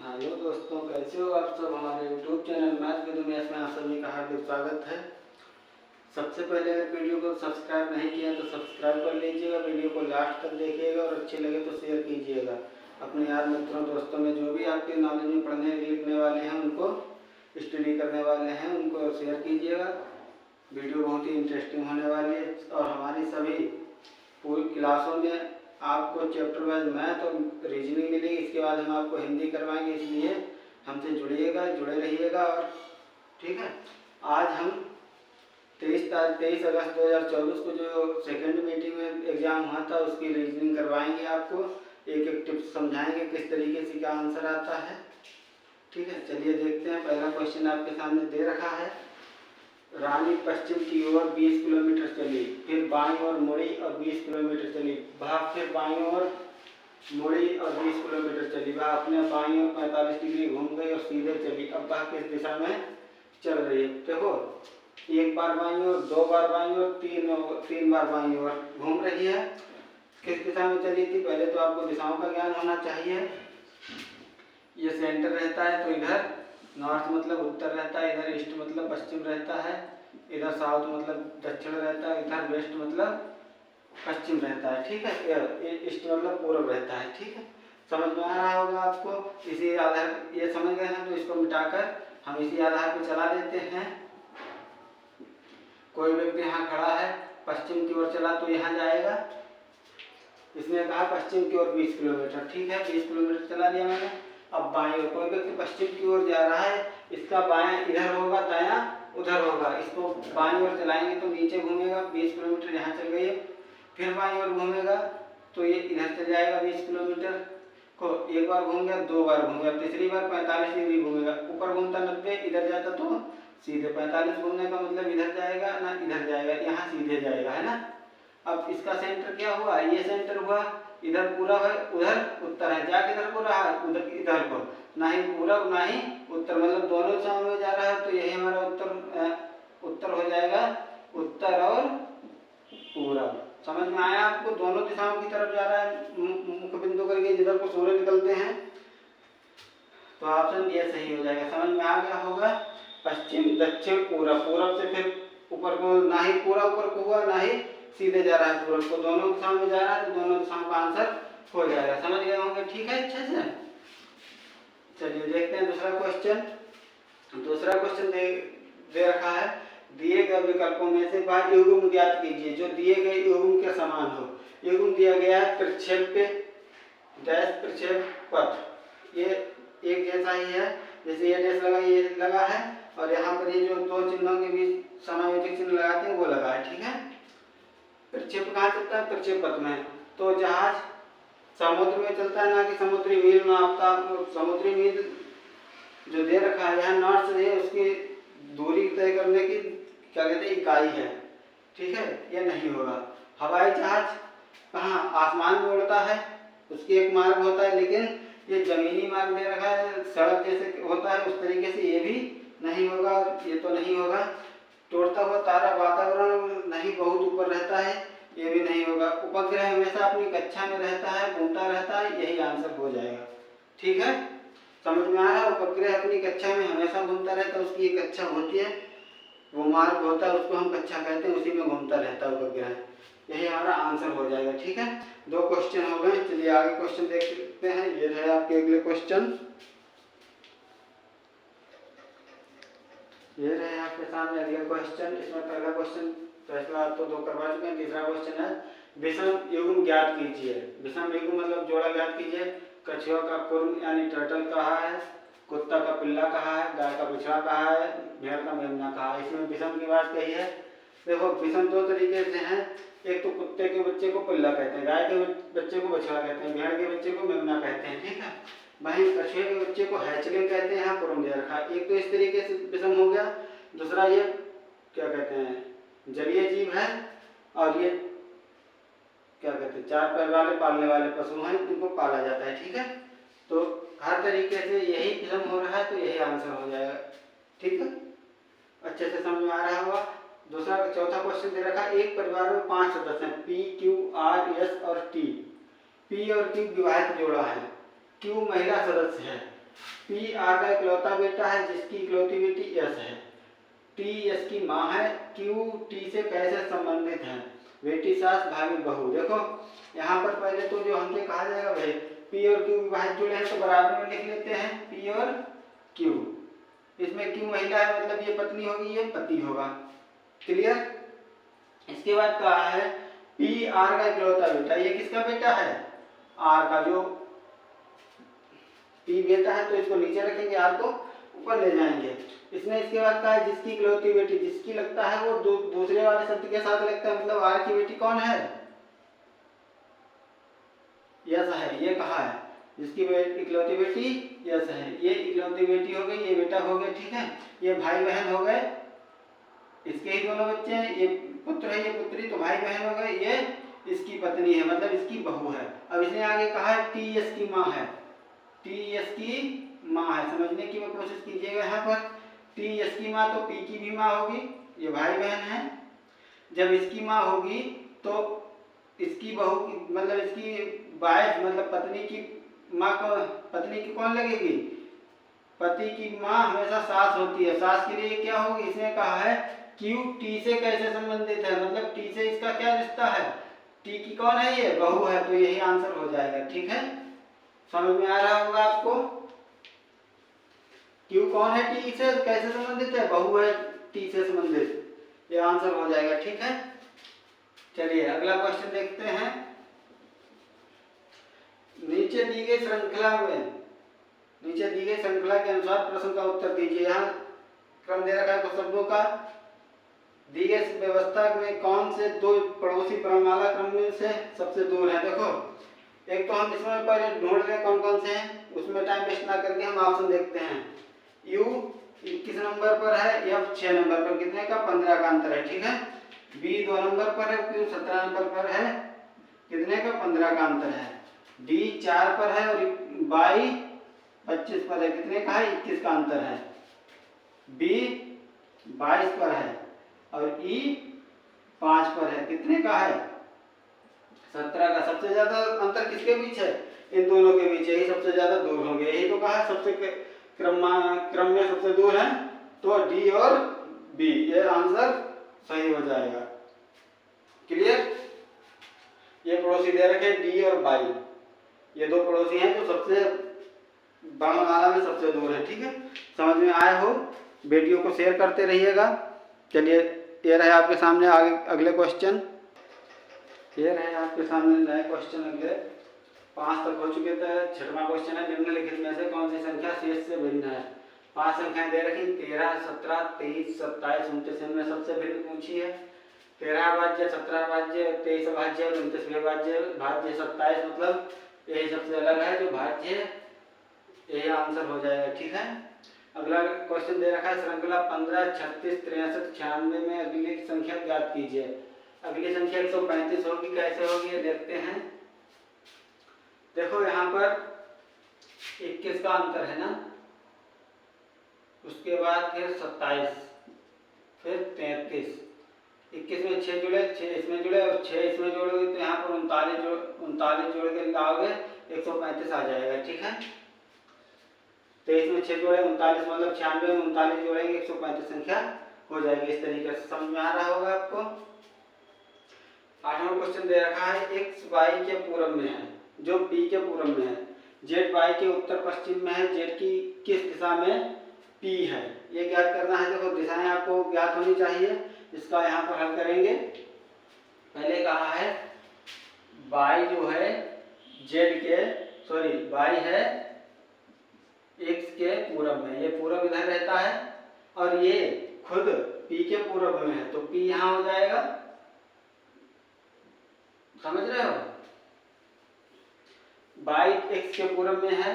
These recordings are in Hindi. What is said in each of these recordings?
हेलो दोस्तों, कैसे हो आप सब। हमारे YouTube channel math with Umesh में आप सभी का हार्दिक स्वागत है। सबसे पहले अगर वीडियो को सब्सक्राइब नहीं किया तो सब्सक्राइब कर लीजिएगा, वीडियो को लास्ट तक देखिएगा और अच्छे लगे तो शेयर कीजिएगा अपने यार मित्रों दोस्तों में। जो भी आपके नॉलेज में पढ़ने लिखने वाले हैं, उनको स्टडी करने वाले हैं, उनको शेयर कीजिएगा। वीडियो बहुत ही इंटरेस्टिंग होने वाली है और हमारी सभी पूरी क्लासों में आपको चैप्टर वाइज मैथ और रीजनिंग मिलेगी। इसके बाद हम आपको हिंदी करवाएंगे, इसलिए हमसे जुड़िएगा, जुड़े रहिएगा। और ठीक है, आज हम 23 अगस्त 2024 को जो सेकेंड मीटिंग में एग्ज़ाम हुआ था उसकी रीजनिंग करवाएंगे। आपको एक एक टिप्स समझाएंगे किस तरीके से क्या आंसर आता है। ठीक है, चलिए देखते हैं। पहला क्वेश्चन आपके सामने दे रखा है। रानी पश्चिम की ओर 20 किलोमीटर चली, फिर बाईं ओर मुड़ी और 20 किलोमीटर चली। वह फिर बाईं ओर मुड़ी और 20 किलोमीटर चली। वह अपने बाईं ओर 45 डिग्री घूम गई और सीधे चली। अब वह किस दिशा में चल रही है? देखो, एक बार बाईं ओर, दो बार बाईं ओर, तीन बार बाईं ओर घूम रही है। किस दिशा में चली थी? पहले तो आपको दिशाओं का ज्ञान होना चाहिए। ये सेंटर रहता है तो इधर नॉर्थ मतलब उत्तर रहता है, इधर ईस्ट मतलब पश्चिम रहता है, इधर साउथ मतलब दक्षिण रहता है, इधर वेस्ट मतलब पश्चिम रहता है। ठीक है, ईस्ट मतलब पूर्व रहता है। ठीक है, समझ में आ रहा होगा आपको। इसी आधार, ये समझ गए हैं तो इसको मिटाकर हम इसी आधार पर चला देते हैं। कोई व्यक्ति यहाँ खड़ा है, पश्चिम की ओर चला तो यहाँ जाएगा। इसने कहा पश्चिम की ओर 20 किलोमीटर। ठीक है, 20 किलोमीटर चला दिया मैंने। अब बाएं ओर कोई व्यक्ति पश्चिम की ओर जा रहा है, इसका बायां इधर होगा, दायां उधर होगा। इसको बाईं ओर चलाएंगे तो नीचे घूमेगा, 20 किलोमीटर यहाँ चल गई। फिर बाईं ओर घूमेगा तो ये इधर चल जाएगा 20 किलोमीटर को। एक बार घूम गया, दो बार घूम गया, तीसरी बार 45 डिग्री घूमेगा। ऊपर घूमता 90, इधर जाता तो सीधे 45 घूमने का मतलब इधर जाएगा ना इधर जाएगा, यहाँ सीधे जाएगा, है ना। अब इसका सेंटर क्या हुआ? ये सेंटर हुआ, इधर पूरब है, उधर उत्तर है। जा किधर को रहा है? उधर, इधर को। ना ही पूरब ना ही उत्तर, मतलब दोनों दिशाओं में जा रहा है तो यही हमारा उत्तर हो जाएगा। उत्तर और पूरब। समझ में आया आपको? दोनों दिशाओं की तरफ जा रहा है मुख्य बिंदु करके, जिधर को सूर्य निकलते हैं। तो ऑप्शन ये सही हो जाएगा। समझ में आ गया होगा। पश्चिम दक्षिण पूरब, पूरब से फिर ऊपर को, ना ही पूरा ऊपर को हुआ ना ही सीधे जा रहा है पूरब को, दोनों दिशाओं में जा रहा है तो दोनों दिशाओं का आंसर हो जाएगा। समझ गए होंगे? ठीक है, अच्छे से। चलिए देखते हैं दूसरा क्वेश्चन। दूसरा क्वेश्चन दे रखा है। दिए गए विकल्पों में से वह युग्म ज्ञात कीजिए जो दिए गए युग्म के समान हो। युग्म दिया गया है प्रक्षेप पे डैश प्रक्षेप पथ, ये एक जैसा ही है। जैसे ये डैश लगा, ये लगा है, और यहाँ पर ये जो दो चिन्हों के बीच समायोजक चिन्ह लगाते हैं वो लगा है। ठीक है, प्रक्षेप कहाँ चलता है? प्रक्षेप पथ में। तो जहाज समुद्र में चलता है, ना कि समुद्री मील में। आपका समुद्री मील जो दे रखा है यहाँ नॉर्थ से है, उसकी दूरी तय करने की क्या कहते हैं, इकाई है। ठीक है, ये नहीं होगा। हवाई जहाज कहाँ? आसमान में उड़ता है, उसकी एक मार्ग होता है, लेकिन ये जमीनी मार्ग दे रखा है, सड़क जैसे होता है उस तरीके से, ये भी नहीं होगा और ये तो नहीं होगा। टूटता हुआ तारा वातावरण नहीं, बहुत ऊपर रहता है, ये भी नहीं होगा। उपग्रह हमेशा अपनी कक्षा में रहता है, घूमता रहता है, यही आंसर हो जाएगा। ठीक है, समझ में आ रहा है? उपग्रह अपनी कक्षा में हमेशा घूमता रहता है, उसकी एक कक्षा होती है, वो मार्ग होता है, उसको हम कक्षा कहते हैं, उसी में घूमता रहता है उपग्रह। यही हमारा आंसर हो जाएगा। ठीक है, दो क्वेश्चन हो गए। चलिए आगे क्वेश्चन देखते हैं। ये है आपके अगले क्वेश्चन। ये रहे आपके सामने अगले क्वेश्चन। इसमें पहला क्वेश्चन फैसला तो दो करवा चुके हैं। तीसरा क्वेश्चन है विषम युग्म ज्ञात कीजिए। विषम युग्म मतलब जोड़ा ज्ञात कीजिए। कछुआ का कुर्म यानी टर्टल कहा है, कुत्ता का पिल्ला कहा है, गाय का बछड़ा कहा है, भेड़ का मेमना कहा है। इसमें विषम की बात कही है। देखो, विषम दो तरीके से हैं। एक तो कुत्ते के बच्चे को पिल्ला कहते हैं, गाय के बच्चे को बछड़ा कहते हैं, भेड़ के बच्चे को मेमना कहते हैं। ठीक है, वहीं कछुए के बच्चे को हैचलिंग कहते हैं, यहाँ कुर्म दे रखा है। एक तो इस तरीके से विषम हो गया। दूसरा ये क्या कहते हैं, जलीय जीव है, और ये क्या कहते हैं, चार पैर वाले पालने वाले पशु हैं, इनको पाला जाता है। ठीक है, तो हर तरीके से यही विषम हो रहा है तो यही आंसर हो जाएगा। ठीक है, अच्छे से समझ में आ रहा होगा। दूसरा चौथा क्वेश्चन दे रखा है। एक परिवार में 5 सदस्य हैं, पी क्यू आर एस और टी। पी और क्यू विवाहित जोड़ा है, क्यू महिला सदस्य है, पी आर का इकलौता बेटा है जिसकी इकलौती बेटी एस है, टी एस की माँ है, क्यू टी से कैसे संबंधित है, बेटी सास भाभी बहू। देखो यहाँ पर पहले तो जो हमसे कहा जाएगा भाई पी और क्यू विभाज्य जुड़े हैं तो बराबर में लिख लेते हैं पी और क्यू। इसमें क्यू महिला है मतलब ये पत्नी होगी, ये पति होगा। क्लियर। इसके बाद कहा है पी आर का इकलौता बेटा, ये किसका बेटा है, आर का। जो पी बेटा है तो इसको नीचे रखेंगे, आर को ऊपर ले जाएंगे। इसने इसके बाद कहा है जिसकी इकलौती बेटी, जिसकी लगता है वो दूसरे वाले शब्द के साथ लगता है, मतलब आर की बेटी कौन है, यस है। ये कहा है जिसकी इकलौती बेटी यस है, ये इकलौती बेटी हो गई, ये बेटा हो गया। ठीक है, ये भाई बहन हो गए, इसके ही दोनों बच्चे हैं, ये पुत्र है ये पुत्री, तो भाई बहन हो गए। ये इसकी पत्नी है मतलब इसकी बहू है। अब इसने आगे कहा है टी एस की माँ है, टी एस की माँ है, समझने की कोशिश कीजिएगा। यहाँ पर टी एस की माँ तो पी की भी माँ होगी, ये भाई बहन है। जब इसकी माँ होगी तो इसकी बहू की मतलब इसकी वाइफ मतलब पत्नी की माँ को, पत्नी की कौन लगेगी, पति की माँ हमेशा सास होती है, सास के लिए क्या होगी। इसने कहा है क्यू टी से कैसे संबंधित है, मतलब टी से इसका क्या रिश्ता है, टी की कौन है, ये बहू है, तो यही आंसर हो जाएगा। ठीक है, समझ में आ रहा होगा आपको। क्यू कौन है, टी से कैसे संबंधित है, बहू है टी से संबंधित, ये आंसर हो जाएगा। ठीक है, चलिए अगला क्वेश्चन देखते हैं। नीचे दी गई श्रृंखला के अनुसार प्रश्न का उत्तर दीजिए। यहाँ क्रम दे रखा है कुछ शब्दों का। दी गई व्यवस्था में कौन से दो पड़ोसी क्रममाला क्रम में से सबसे दूर है। देखो एक तो हम इसमें पहले ढूंढ रहे कौन कौन से हैं, उसमें टाइम वेस्ट ना करके हम ऑप्शन देखते हैं। यू 21 नंबर पर है, एफ 6 नंबर पर, कितने का 15 का अंतर है। ठीक है, बी 2 नंबर पर है, क्यू 17 नंबर पर है, कितने का 15 का अंतर है। डी 4 पर है और बाई 25 पर है, कितने का है 21 का अंतर है। बी 22 पर है और ई 5 पर है, कितने का है 17 का। सबसे ज्यादा अंतर किसके बीच है, इन दोनों के बीच, यही सबसे ज्यादा दूर होंगे। यही तो कहा सबसे क्रम में सबसे दूर है, तो डी और बी, ये आंसर सही हो जाएगा। क्लियर। ये पड़ोसी दे रखे डी और बाई, ये दो पड़ोसी हैं जो सबसे वर्णमाला में सबसे दूर है। ठीक है, समझ में आया हो, वीडियो को शेयर करते रहिएगा। चलिए ये रहे आपके सामने आगे अगले क्वेश्चन, ये रहे आपके सामने नए क्वेश्चन। अगले 5 तक हो चुके थे। 6वां क्वेश्चन है निम्नलिखित में से कौन सी संख्या शेष से भिन्न है। 5 संख्याएं दे रखी 13, 17, 23, 27, 29, इनमें सबसे भिन्न पूछी है। 13 भाज्य, 17 भाज्य, 23 भाज्य और 29 भाज्य, 27, मतलब यही सबसे अलग है जो भाज्य, यही आंसर हो जाएगा। ठीक है, अगला क्वेश्चन दे रखा है श्रृंखला 15, 36, 63, 96 में अगली संख्या ज्ञात कीजिए। अगली संख्या 135 होगी, कैसे होगी ये देखते हैं। देखो यहाँ पर 21 का अंतर है ना, उसके बाद फिर 27, फिर 33, 21 में 6 जुड़े, 6 इसमें जुड़े और 6 इसमें जोड़ोगे तो यहाँ पर 39 जोड़ के लाओगे 135 आ जाएगा। ठीक है, 23 में 6 जोड़े 39, मतलब 96 में 39 जोड़ेंगे 135 संख्या हो जाएगी। इस तरीके से समझ में आ रहा होगा आपको। 8वां क्वेश्चन दे रखा है x y के पूरब में है, जो p के पूरब में है, z y के उत्तर पश्चिम में है, z की किस दिशा में p है, ये ज्ञात करना है। देखो दिशाएं आपको ज्ञात होनी चाहिए, इसका यहाँ पर हल करेंगे। पहले कहा है y जो है y है x के पूरब में, ये पूरब इधर रहता है और ये खुद p के पूरब में है, तो p यहाँ हो जाएगा। समझ रहे हो, y x के पूरब में है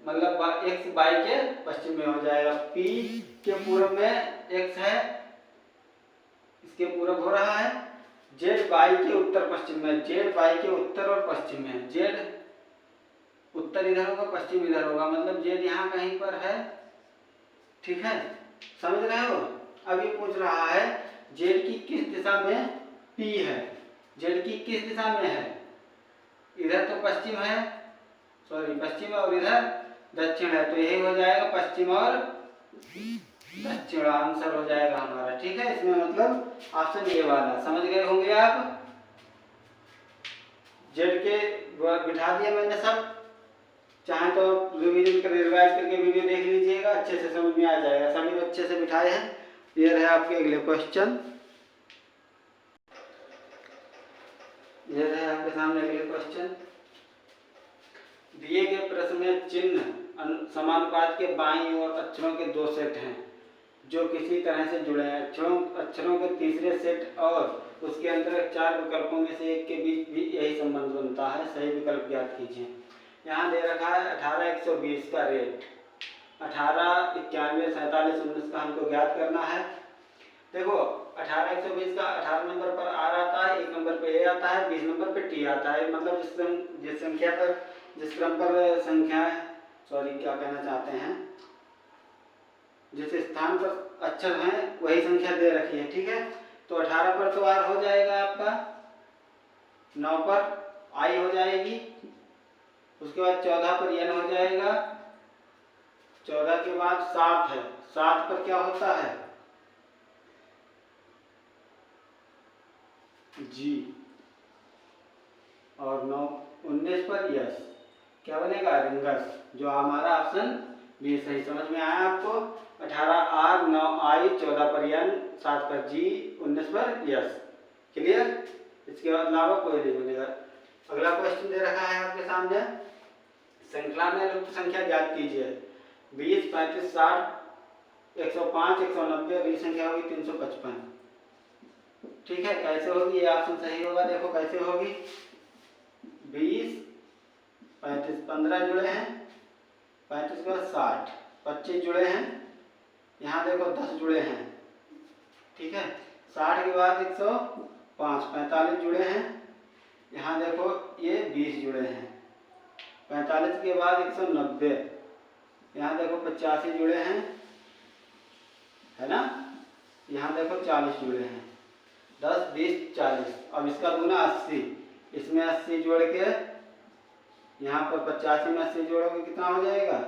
मतलब x y के पश्चिम में हो जाएगा। p के पूरब में x है, इसके पूरब हो रहा है। z y के उत्तर पश्चिम में, z y के उत्तर और पश्चिम में, z उत्तर इधर होगा पश्चिम इधर होगा, मतलब z यहाँ कहीं पर है। ठीक है, समझ रहे हो। अब ये पूछ रहा है z की किस दिशा में p है, z की किस दिशा में है, इधर तो पश्चिम है, पश्चिम है और इधर दक्षिण है, तो यही हो जाएगा पश्चिम और दक्षिण आंसर हो जाएगा हमारा। ठीक है, इसमें मतलब ऑप्शन ए वाला। समझ गए होंगे आप। जेड के बिठा दिया मैंने सब, चाहे तो रिवाइज करके वीडियो देख लीजिएगा, अच्छे से समझ में आ जाएगा। सभी अच्छे से बिठाए हैं। ये रहे आपके अगले क्वेश्चन। ये रहे आपके सामने अगले क्वेश्चन। दिए गए प्रश्न में चिन्ह समानुपात के बाईं ओर अक्षरों के दो सेट हैं जो किसी तरह से जुड़े हैं। अक्षरों के तीसरे सेट और उसके अंदर 4 विकल्पों में से एक के बीच भी यही संबंध बनता है। सही विकल्प ज्ञात कीजिए। यहाँ दे रखा है 18 120 का रेट, 18 91 47 19 का हमको ज्ञात करना है। देखो 18 120 का 18 नंबर पर आर आता है, 1 नंबर पे ए आता है, 20 नंबर पे टी आता है। मतलब जिस संख्या पर, जिस क्रम पर संख्या, सॉरी क्या कहना चाहते हैं, जिस स्थान पर अक्षर हैं वही संख्या दे रखी है। ठीक है, तो 18 पर तो आर हो जाएगा आपका, 9 पर आई हो जाएगी, उसके बाद 14 पर एन हो जाएगा, 14 के बाद 7 है, 7 पर क्या होता है जी, और 9 19 पर यस, क्या बनेगा रिंगस, जो हमारा ऑप्शन बी सही। समझ में आया आपको। 18 आर, 9 आई, 14 पर एन, 7 पर जी, 19 पर यस। क्लियर। इसके बाद अलावा कोई नहीं मिलेगा। अगला क्वेश्चन दे रखा है आपके सामने। श्रृंखला में लुप्त संख्या ज्ञात कीजिए। 20 35 60 105 190, अगली संख्या होगी 355। ठीक है, कैसे होगी ये ऑप्शन सही होगा। देखो कैसे होगी। 20 35 15 जुड़े हैं, 35 के बाद 60 25 जुड़े हैं, यहाँ देखो 10 जुड़े हैं। ठीक है, 60 के बाद 105 45 जुड़े हैं, यहाँ देखो ये 20 जुड़े हैं। 45 के बाद 190, यहाँ देखो 85 जुड़े हैं, है ना, यहाँ देखो 40 जुड़े हैं। 10 20 40, अब इसका दूना 80, इसमें 80 जोड़ के यहाँ पर 85 में 80 जोड़ोगे कितना हो जाएगा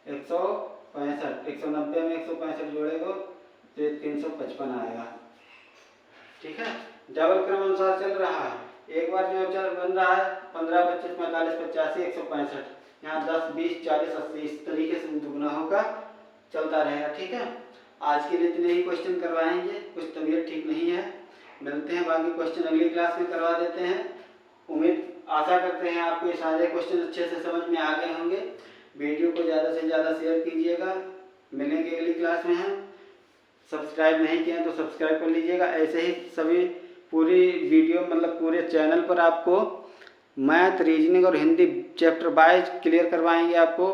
165। 190 में 165 जोड़ेगा तो 355 आएगा। ठीक है, डबल क्रम अनुसार चल रहा है। एक बार जो चल बन रहा है 15 25 45 85 165, यहाँ 10 20 40 80, इस तरीके से दुगना होगा, चलता रहेगा। ठीक है, आज के लिए इतने ही क्वेश्चन करवाएंगे, कुछ तबीयत ठीक नहीं है। मिलते हैं, बाकी क्वेश्चन अगली क्लास में करवा देते हैं। उम्मीद आशा करते हैं आपको ये सारे क्वेश्चन अच्छे से समझ में आ गए होंगे। वीडियो को ज़्यादा से ज़्यादा शेयर कीजिएगा। मिलेंगे अगली क्लास में हैं। सब्सक्राइब नहीं किए तो सब्सक्राइब कर लीजिएगा। ऐसे ही सभी पूरी वीडियो मतलब पूरे चैनल पर आपको मैथ, रीजनिंग और हिंदी चैप्टर वाइज क्लियर करवाएंगे आपको।